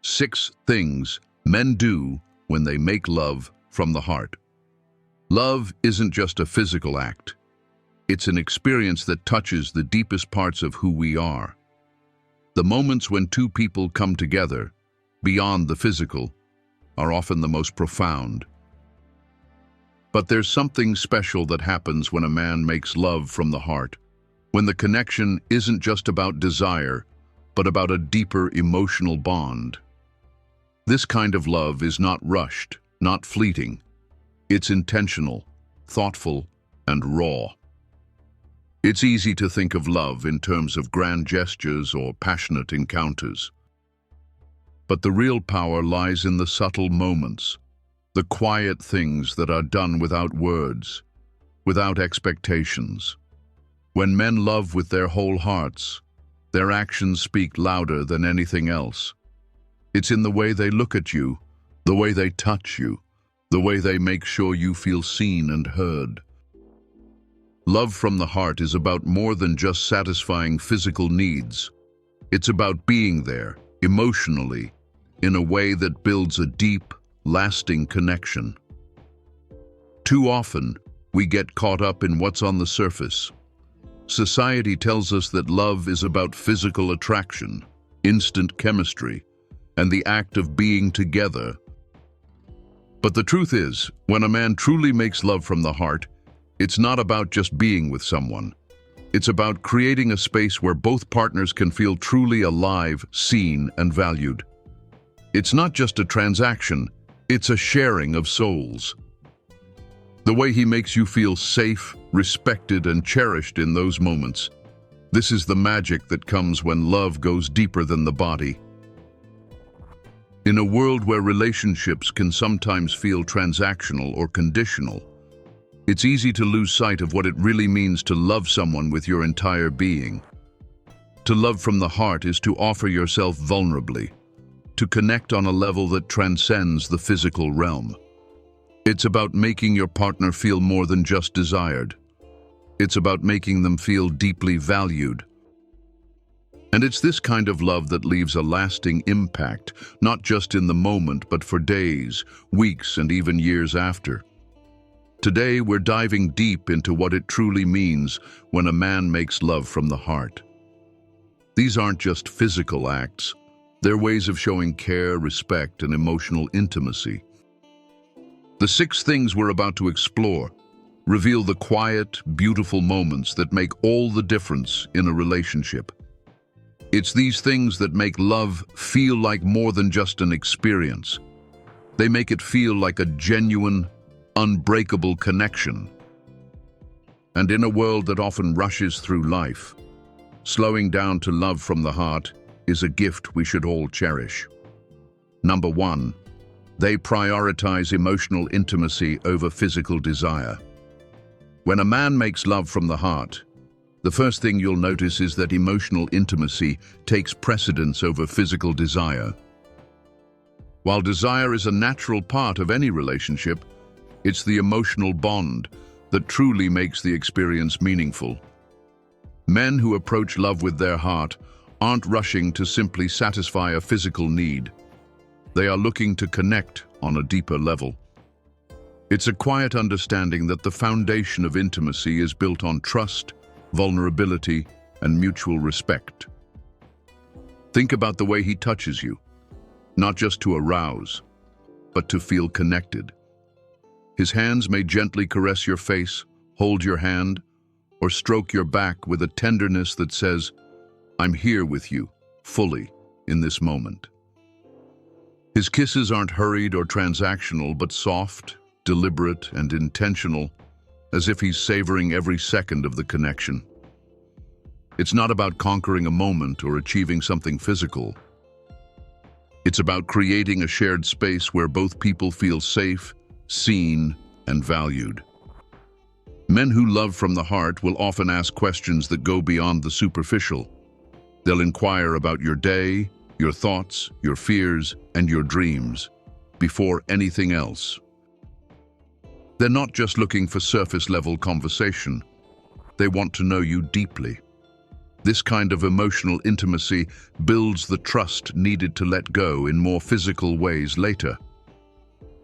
6 things men do when they make love from the heart. Love isn't just a physical act. It's an experience that touches the deepest parts of who we are. The moments when two people come together, beyond the physical, are often the most profound. But there's something special that happens when a man makes love from the heart, when the connection isn't just about desire, but about a deeper emotional bond. This kind of love is not rushed, not fleeting. It's intentional, thoughtful, and raw. It's easy to think of love in terms of grand gestures or passionate encounters. But the real power lies in the subtle moments, the quiet things that are done without words, without expectations. When men love with their whole hearts, their actions speak louder than anything else. It's in the way they look at you, the way they touch you, the way they make sure you feel seen and heard. Love from the heart is about more than just satisfying physical needs. It's about being there, emotionally, in a way that builds a deep, lasting connection. Too often, we get caught up in what's on the surface. Society tells us that love is about physical attraction, instant chemistry, and the act of being together. But the truth is, when a man truly makes love from the heart, it's not about just being with someone. It's about creating a space where both partners can feel truly alive, seen, and valued. It's not just a transaction, it's a sharing of souls. The way he makes you feel safe, respected, and cherished in those moments. This is the magic that comes when love goes deeper than the body. In a world where relationships can sometimes feel transactional or conditional, it's easy to lose sight of what it really means to love someone with your entire being. To love from the heart is to offer yourself vulnerably, to connect on a level that transcends the physical realm. It's about making your partner feel more than just desired. It's about making them feel deeply valued. And it's this kind of love that leaves a lasting impact, not just in the moment, but for days, weeks, and even years after. Today, we're diving deep into what it truly means when a man makes love from the heart. These aren't just physical acts. They're ways of showing care, respect, and emotional intimacy. The 6 things we're about to explore reveal the quiet, beautiful moments that make all the difference in a relationship. It's these things that make love feel like more than just an experience. They make it feel like a genuine, unbreakable connection. And in a world that often rushes through life, slowing down to love from the heart is a gift we should all cherish. Number 1, they prioritize emotional intimacy over physical desire. When a man makes love from the heart, the first thing you'll notice is that emotional intimacy takes precedence over physical desire. While desire is a natural part of any relationship, it's the emotional bond that truly makes the experience meaningful. Men who approach love with their heart aren't rushing to simply satisfy a physical need. They are looking to connect on a deeper level. It's a quiet understanding that the foundation of intimacy is built on trust, vulnerability, and mutual respect. Think about the way he touches you, not just to arouse, but to feel connected. His hands may gently caress your face, hold your hand, or stroke your back with a tenderness that says, "I'm here with you, fully, in this moment." His kisses aren't hurried or transactional, but soft, deliberate, and intentional, as if he's savoring every second of the connection. It's not about conquering a moment or achieving something physical. It's about creating a shared space where both people feel safe, seen, and valued. Men who love from the heart will often ask questions that go beyond the superficial. They'll inquire about your day, your thoughts, your fears, and your dreams, before anything else. They're not just looking for surface-level conversation. They want to know you deeply. This kind of emotional intimacy builds the trust needed to let go in more physical ways later.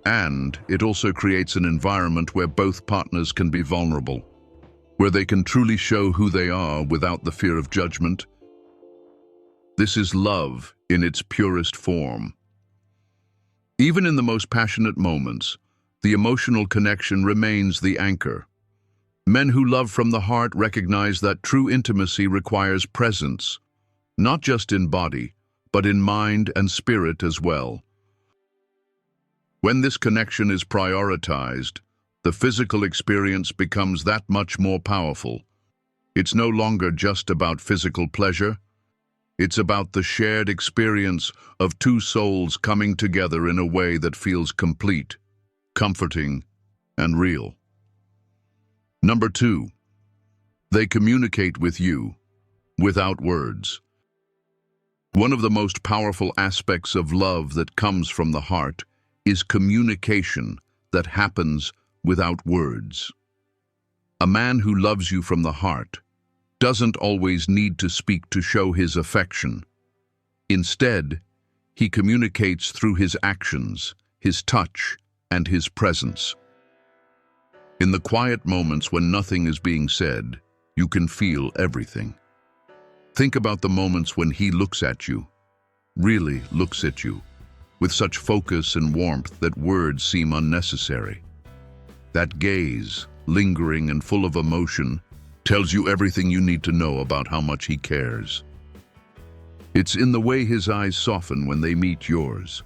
And it also creates an environment where both partners can be vulnerable, where they can truly show who they are without the fear of judgment. This is love in its purest form. Even in the most passionate moments, the emotional connection remains the anchor. Men who love from the heart recognize that true intimacy requires presence, not just in body, but in mind and spirit as well. When this connection is prioritized, the physical experience becomes that much more powerful. It's no longer just about physical pleasure. It's about the shared experience of two souls coming together in a way that feels complete, comforting, and real. Number 2, they communicate with you without words. One of the most powerful aspects of love that comes from the heart is communication that happens without words. A man who loves you from the heart doesn't always need to speak to show his affection. Instead, he communicates through his actions, his touch, and his presence. In the quiet moments when nothing is being said, you can feel everything. Think about the moments when he looks at you, really looks at you, with such focus and warmth that words seem unnecessary. That gaze, lingering and full of emotion, tells you everything you need to know about how much he cares. It's in the way his eyes soften when they meet yours,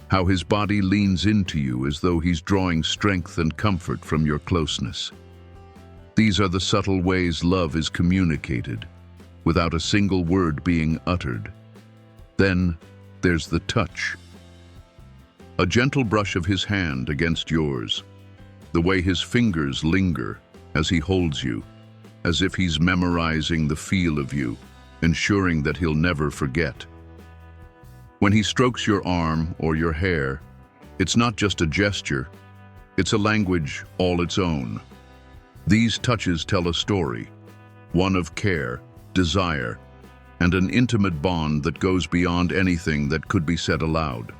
how his body leans into you as though he's drawing strength and comfort from your closeness. These are the subtle ways love is communicated, without a single word being uttered. Then there's the touch. A gentle brush of his hand against yours, the way his fingers linger as he holds you, as if he's memorizing the feel of you, ensuring that he'll never forget. When he strokes your arm or your hair, it's not just a gesture, it's a language all its own. These touches tell a story, one of care, desire, and an intimate bond that goes beyond anything that could be said aloud.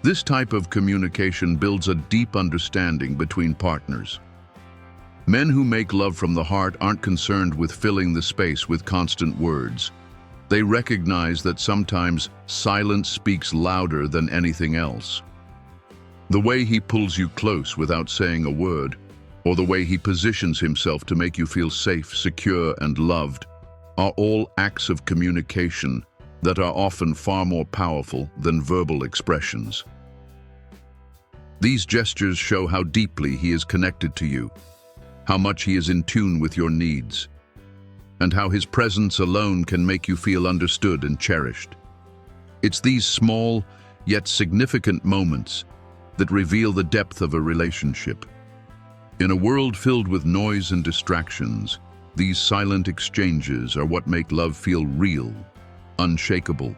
This type of communication builds a deep understanding between partners. Men who make love from the heart aren't concerned with filling the space with constant words. They recognize that sometimes silence speaks louder than anything else. The way he pulls you close without saying a word, or the way he positions himself to make you feel safe, secure, and loved, are all acts of communication that are often far more powerful than verbal expressions. These gestures show how deeply he is connected to you, how much he is in tune with your needs, and how his presence alone can make you feel understood and cherished. It's these small, yet significant moments that reveal the depth of a relationship. In a world filled with noise and distractions, these silent exchanges are what make love feel real, unshakable,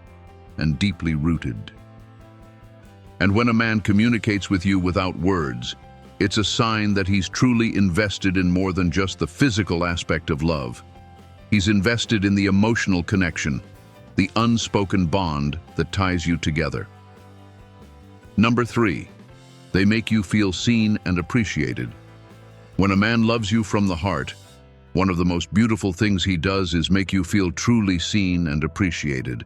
and deeply rooted. And when a man communicates with you without words, it's a sign that he's truly invested in more than just the physical aspect of love. He's invested in the emotional connection, the unspoken bond that ties you together. Number 3, they make you feel seen and appreciated. When a man loves you from the heart, one of the most beautiful things he does is make you feel truly seen and appreciated.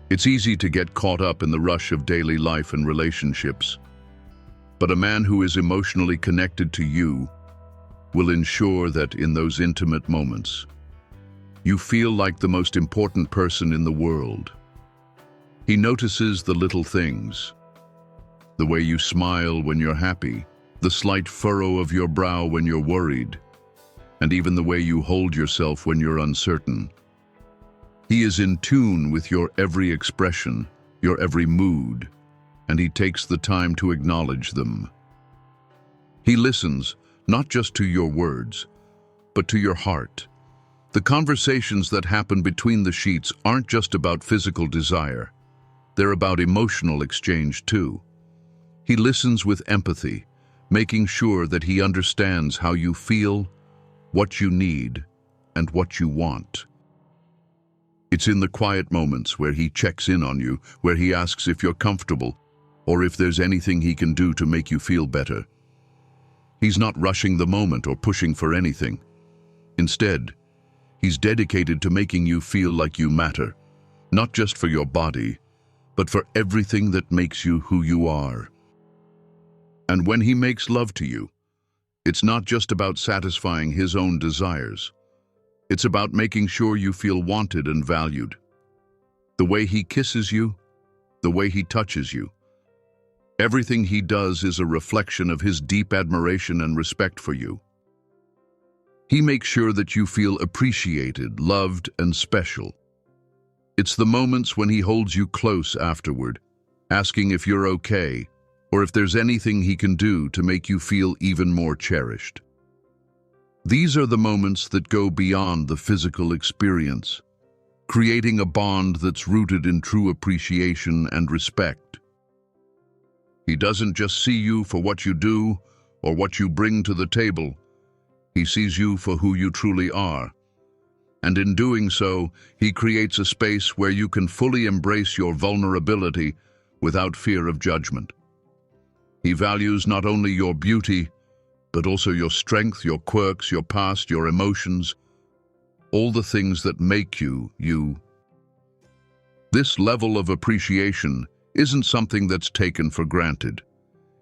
It's easy to get caught up in the rush of daily life and relationships, but a man who is emotionally connected to you will ensure that in those intimate moments, you feel like the most important person in the world. He notices the little things, the way you smile when you're happy, the slight furrow of your brow when you're worried, and even the way you hold yourself when you're uncertain. He is in tune with your every expression, your every mood, and he takes the time to acknowledge them. He listens, not just to your words, but to your heart. The conversations that happen between the sheets aren't just about physical desire. They're about emotional exchange too. He listens with empathy, making sure that he understands how you feel, what you need, and what you want. It's in the quiet moments where he checks in on you, where he asks if you're comfortable, or if there's anything he can do to make you feel better. He's not rushing the moment or pushing for anything. Instead, he's dedicated to making you feel like you matter, not just for your body, but for everything that makes you who you are. And when he makes love to you, it's not just about satisfying his own desires. It's about making sure you feel wanted and valued. The way he kisses you, the way he touches you, everything he does is a reflection of his deep admiration and respect for you. He makes sure that you feel appreciated, loved, and special. It's the moments when he holds you close afterward, asking if you're okay, or if there's anything he can do to make you feel even more cherished. These are the moments that go beyond the physical experience, creating a bond that's rooted in true appreciation and respect. He doesn't just see you for what you do or what you bring to the table. He sees you for who you truly are. And in doing so, he creates a space where you can fully embrace your vulnerability without fear of judgment. He values not only your beauty, but also your strength, your quirks, your past, your emotions, all the things that make you, you. This level of appreciation isn't something that's taken for granted.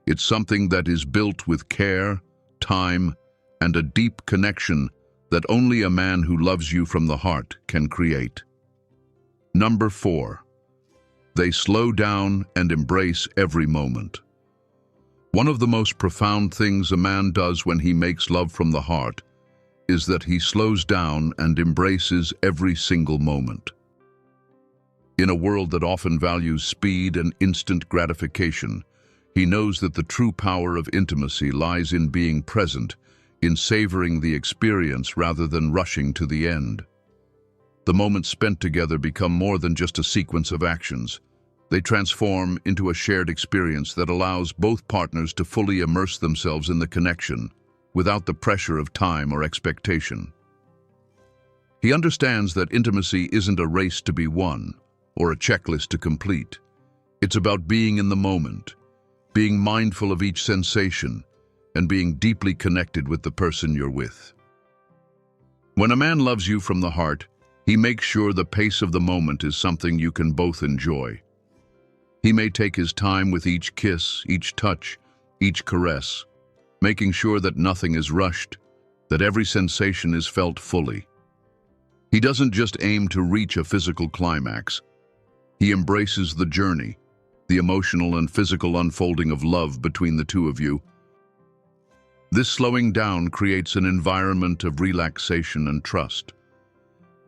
It's something that is built with care, time, and a deep connection that only a man who loves you from the heart can create. Number 4, they slow down and embrace every moment. One of the most profound things a man does when he makes love from the heart is that he slows down and embraces every single moment. In a world that often values speed and instant gratification, he knows that the true power of intimacy lies in being present, in savoring the experience rather than rushing to the end. The moments spent together become more than just a sequence of actions. They transform into a shared experience that allows both partners to fully immerse themselves in the connection without the pressure of time or expectation. He understands that intimacy isn't a race to be won or a checklist to complete. It's about being in the moment, being mindful of each sensation, and being deeply connected with the person you're with. When a man loves you from the heart, he makes sure the pace of the moment is something you can both enjoy. He may take his time with each kiss, each touch, each caress, making sure that nothing is rushed, that every sensation is felt fully. He doesn't just aim to reach a physical climax. He embraces the journey, the emotional and physical unfolding of love between the two of you. This slowing down creates an environment of relaxation and trust.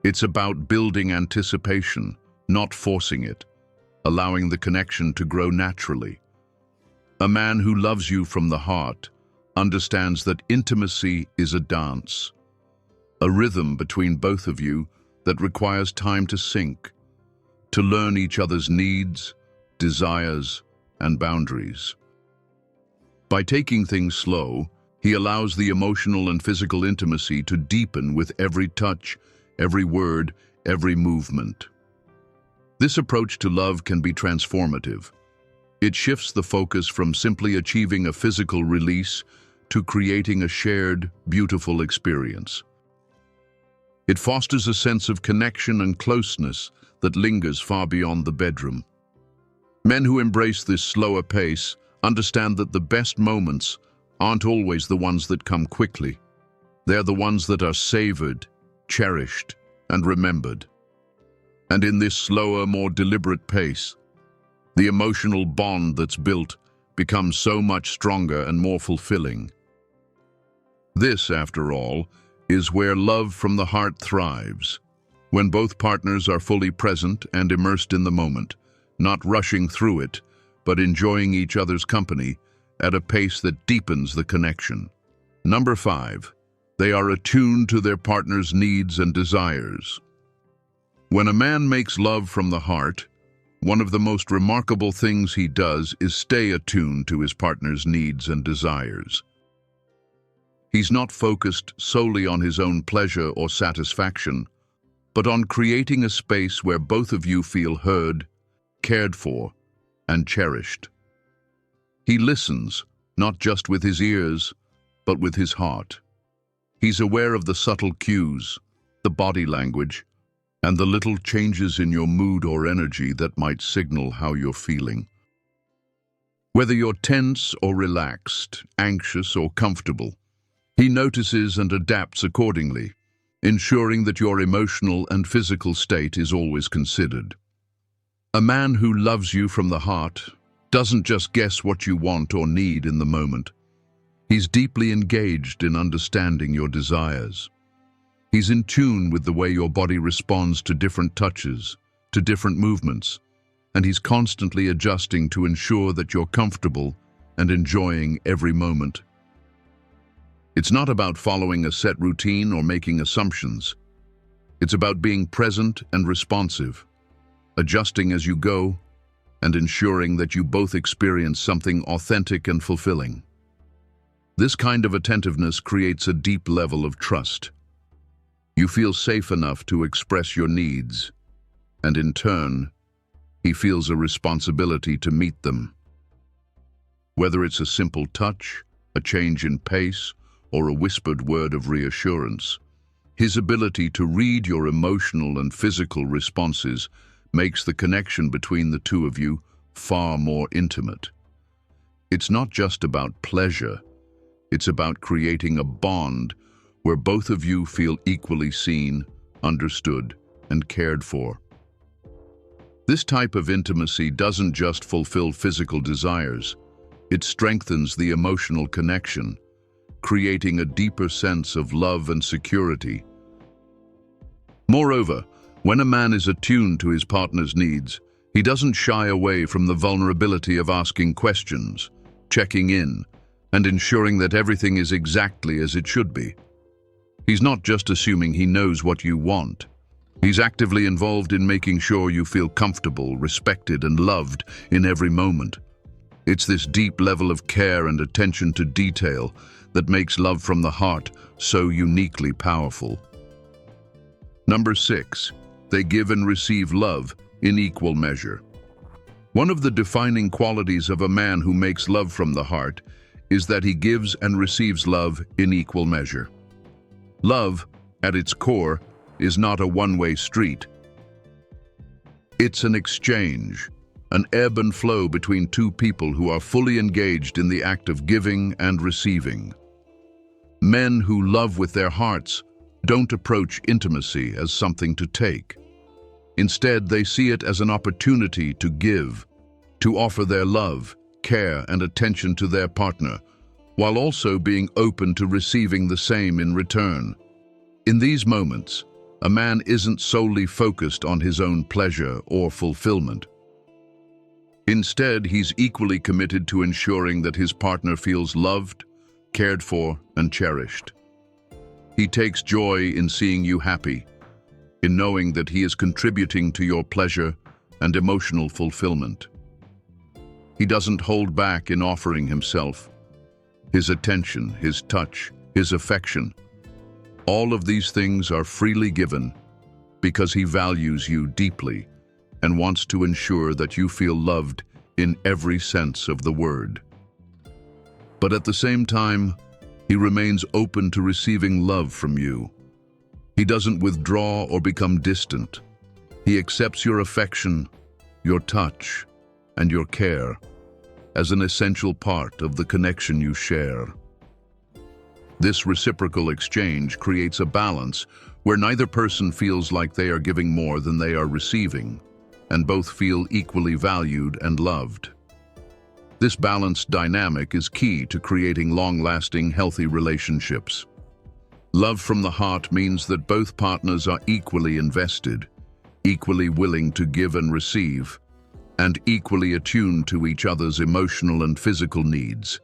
It's about building anticipation, not forcing it, allowing the connection to grow naturally. A man who loves you from the heart understands that intimacy is a dance, a rhythm between both of you that requires time to sync, to learn each other's needs, desires, and boundaries. By taking things slow, he allows the emotional and physical intimacy to deepen with every touch, every word, every movement. This approach to love can be transformative. It shifts the focus from simply achieving a physical release to creating a shared, beautiful experience. It fosters a sense of connection and closeness that lingers far beyond the bedroom. Men who embrace this slower pace understand that the best moments aren't always the ones that come quickly. They're the ones that are savored, cherished, and remembered. And in this slower, more deliberate pace, the emotional bond that's built becomes so much stronger and more fulfilling. This, after all, is where love from the heart thrives, when both partners are fully present and immersed in the moment, not rushing through it, but enjoying each other's company at a pace that deepens the connection. Number 5, they are attuned to their partner's needs and desires. When a man makes love from the heart, one of the most remarkable things he does is stay attuned to his partner's needs and desires. He's not focused solely on his own pleasure or satisfaction, but on creating a space where both of you feel heard, cared for, and cherished. He listens, not just with his ears, but with his heart. He's aware of the subtle cues, the body language, and the little changes in your mood or energy that might signal how you're feeling. Whether you're tense or relaxed, anxious or comfortable, he notices and adapts accordingly, ensuring that your emotional and physical state is always considered. A man who loves you from the heart doesn't just guess what you want or need in the moment. He's deeply engaged in understanding your desires. He's in tune with the way your body responds to different touches, to different movements, and he's constantly adjusting to ensure that you're comfortable and enjoying every moment. It's not about following a set routine or making assumptions. It's about being present and responsive, adjusting as you go, and ensuring that you both experience something authentic and fulfilling. This kind of attentiveness creates a deep level of trust. You feel safe enough to express your needs, and in turn, he feels a responsibility to meet them. Whether it's a simple touch, a change in pace, or a whispered word of reassurance, his ability to read your emotional and physical responses makes the connection between the two of you far more intimate. It's not just about pleasure, it's about creating a bond where both of you feel equally seen, understood, and cared for. This type of intimacy doesn't just fulfill physical desires, it strengthens the emotional connection, creating a deeper sense of love and security. Moreover, when a man is attuned to his partner's needs, he doesn't shy away from the vulnerability of asking questions, checking in, and ensuring that everything is exactly as it should be. He's not just assuming he knows what you want. He's actively involved in making sure you feel comfortable, respected, and loved in every moment. It's this deep level of care and attention to detail that makes love from the heart so uniquely powerful. Number 6, they give and receive love in equal measure. One of the defining qualities of a man who makes love from the heart is that he gives and receives love in equal measure. Love, at its core, is not a one-way street. It's an exchange, an ebb and flow between two people who are fully engaged in the act of giving and receiving. Men who love with their hearts don't approach intimacy as something to take. Instead, they see it as an opportunity to give, to offer their love, care, and attention to their partner, while also being open to receiving the same in return. In these moments, a man isn't solely focused on his own pleasure or fulfillment. Instead, he's equally committed to ensuring that his partner feels loved, cared for, and cherished. He takes joy in seeing you happy, in knowing that he is contributing to your pleasure and emotional fulfillment. He doesn't hold back in offering himself, his attention, his touch, his affection. All of these things are freely given because he values you deeply and wants to ensure that you feel loved in every sense of the word. But at the same time, he remains open to receiving love from you. He doesn't withdraw or become distant. He accepts your affection, your touch, and your care as an essential part of the connection you share. This reciprocal exchange creates a balance where neither person feels like they are giving more than they are receiving, and both feel equally valued and loved. This balanced dynamic is key to creating long-lasting, healthy relationships. Love from the heart means that both partners are equally invested, equally willing to give and receive, and equally attuned to each other's emotional and physical needs.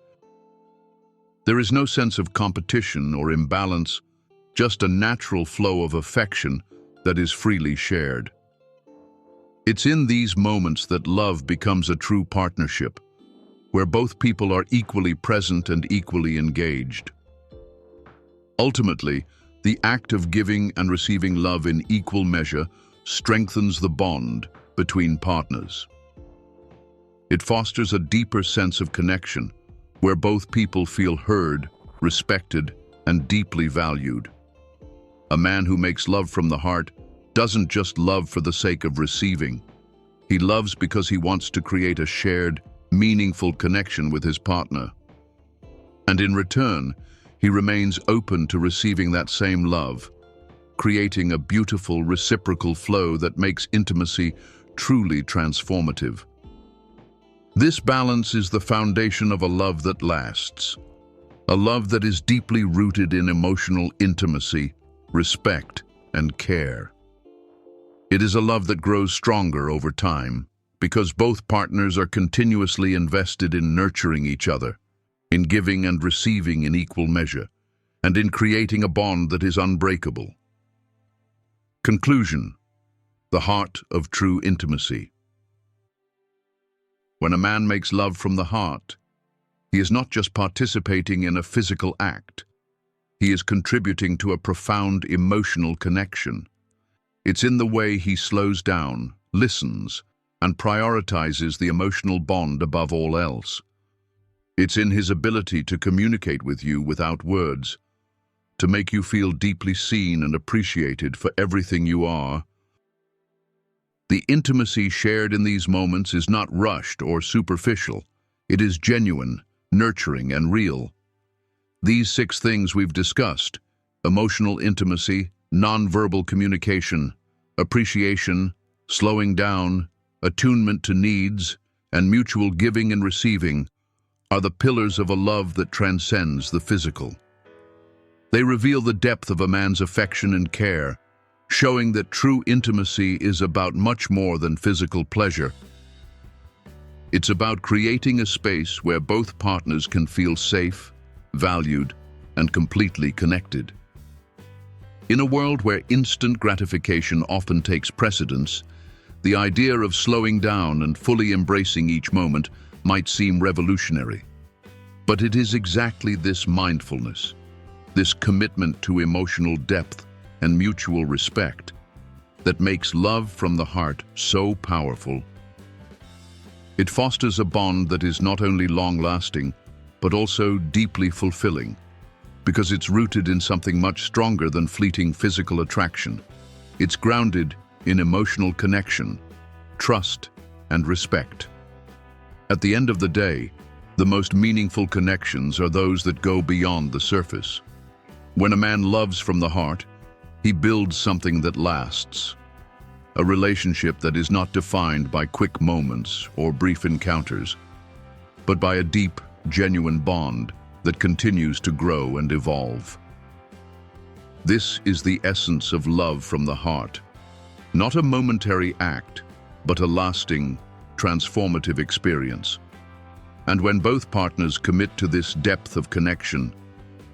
There is no sense of competition or imbalance, just a natural flow of affection that is freely shared. It's in these moments that love becomes a true partnership, where both people are equally present and equally engaged. Ultimately, the act of giving and receiving love in equal measure strengthens the bond between partners. It fosters a deeper sense of connection, where both people feel heard, respected, and deeply valued. A man who makes love from the heart doesn't just love for the sake of receiving. He loves because he wants to create a shared, meaningful connection with his partner. And in return, he remains open to receiving that same love, creating a beautiful reciprocal flow that makes intimacy truly transformative. This balance is the foundation of a love that lasts, a love that is deeply rooted in emotional intimacy, respect, and care. It is a love that grows stronger over time because both partners are continuously invested in nurturing each other, in giving and receiving in equal measure, and in creating a bond that is unbreakable. Conclusion: the heart of true intimacy. When a man makes love from the heart, he is not just participating in a physical act. He is contributing to a profound emotional connection. It's in the way he slows down, listens, and prioritizes the emotional bond above all else. It's in his ability to communicate with you without words, to make you feel deeply seen and appreciated for everything you are. The intimacy shared in these moments is not rushed or superficial. It is genuine, nurturing, and real. These 6 things we've discussed: emotional intimacy, nonverbal communication, appreciation, slowing down, attunement to needs, and mutual giving and receiving, are the pillars of a love that transcends the physical. They reveal the depth of a man's affection and care, showing that true intimacy is about much more than physical pleasure. It's about creating a space where both partners can feel safe, valued, and completely connected. In a world where instant gratification often takes precedence, the idea of slowing down and fully embracing each moment might seem revolutionary. But it is exactly this mindfulness, this commitment to emotional depth and mutual respect, that makes love from the heart so powerful. It fosters a bond that is not only long-lasting, but also deeply fulfilling, because it's rooted in something much stronger than fleeting physical attraction. It's grounded in emotional connection, trust, and respect. At the end of the day, the most meaningful connections are those that go beyond the surface. When a man loves from the heart, he builds something that lasts. A relationship that is not defined by quick moments or brief encounters, but by a deep, genuine bond that continues to grow and evolve. This is the essence of love from the heart. Not a momentary act, but a lasting, transformative experience. And when both partners commit to this depth of connection,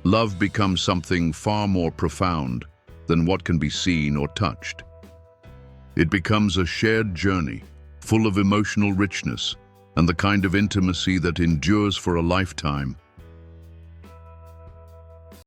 love becomes something far more profound than what can be seen or touched. It becomes a shared journey, full of emotional richness and the kind of intimacy that endures for a lifetime.